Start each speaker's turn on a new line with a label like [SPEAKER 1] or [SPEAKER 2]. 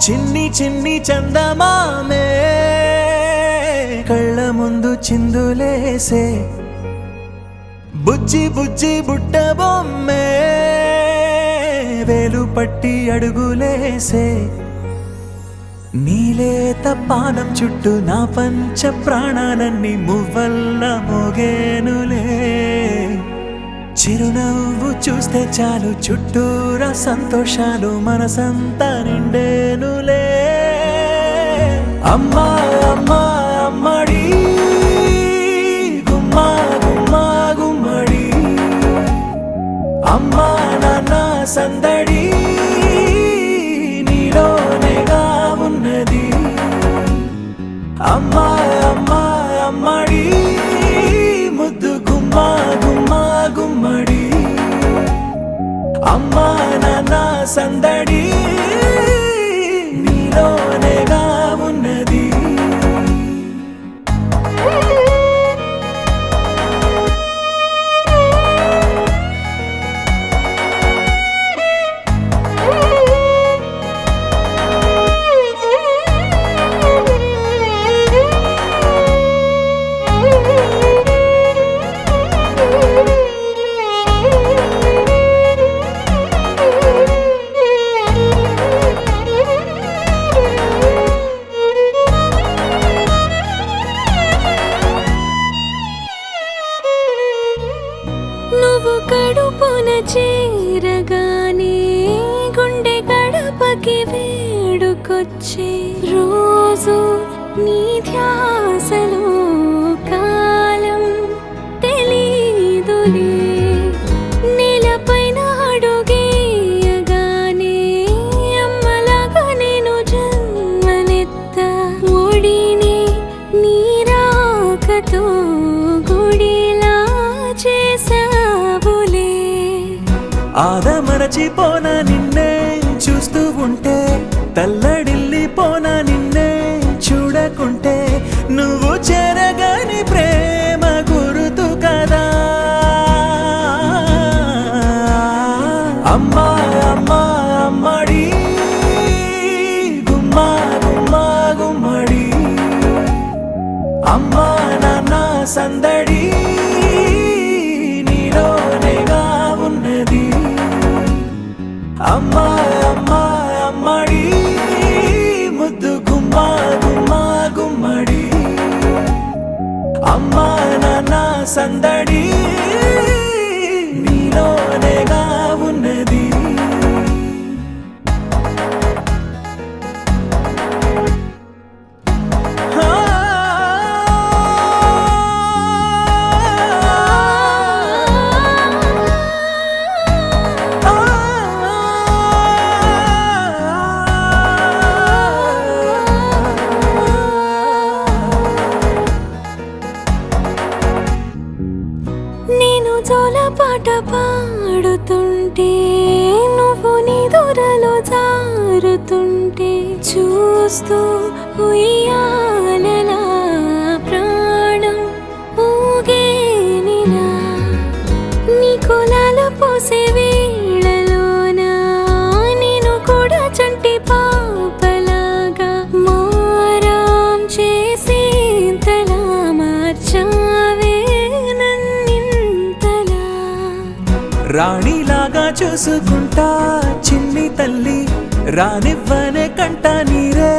[SPEAKER 1] చిన్ని చిన్ని చందమామే కళ్ళ ముందు చిందులేసే బుజ్జి బుజ్జి బుట్ట బొమ్మే వేలు పట్టి అడుగులేసే నీలేత పానం చుట్టూ నా పంచ ప్రాణాలన్నీ మువ్వల్ల మోగేనులే చిరునవ్వు చూస్తే చాలు చుట్టూరా సంతోషాలు మనసంతా నిండేనులే అమ్మా అమ్మా అమ్మడి గుమ్మా గుమ్మా గుమ్మడి అమ్మా నాన్న సందడి నీలోనేగా ఉన్నది అమ్మా అమ్మా అమ్మడి ముద్దు గుమ్మా గుమ్మా గుమ్మడి అమ్మా నాన్న సందడి నీలోనేగా ఉన్నది
[SPEAKER 2] నువ్వు కడుపున చేరగానే గుండె గడపకి వేడుకొచ్చే రోజు నీ ధ్యాసలో కాలం తెలీదులే నేలపైన అడుగేయగానే అమ్మలాగా నేను జన్మనెత్త ఒడిని నీ రాకతో గుడిలా చేసావులే
[SPEAKER 1] ఆదమరచిపోన నిన్నే చూస్తూ ఉంటే తల్లడిల్లిపోన నిన్నే చూడకుంటే నువ్వు చెరగని ప్రేమ గురుతు కదా అమ్మా అమ్మా అమ్మడి గుమ్మా గుమ్మా గుమ్మడి అమ్మా నాన్న సందడి నీలోనేగా ఉన్నది అమ్మా అమ్మా అమ్మడి ముద్దు గుమ్మా గుమ్మా గుమ్మడి అమ్మా నాన్న సందడి నీలోనేగా ఉన్నది
[SPEAKER 2] నేను జోలపాట పాడుతుంటే నువ్వు నీ దూరలో జారుతుంటే చూస్తూ ఉయ్యాలలా ప్రాణం ఊగేనిలా నీ కులాలు పోసే వేళలోనా నేను కూడా చంటి పాపలాగా మారాం చేసేంతలా మార్చావే
[SPEAKER 1] రాణిలాగా చూసుకుంటా చిన్ని తల్లి రానివ్వనే కంట నీరే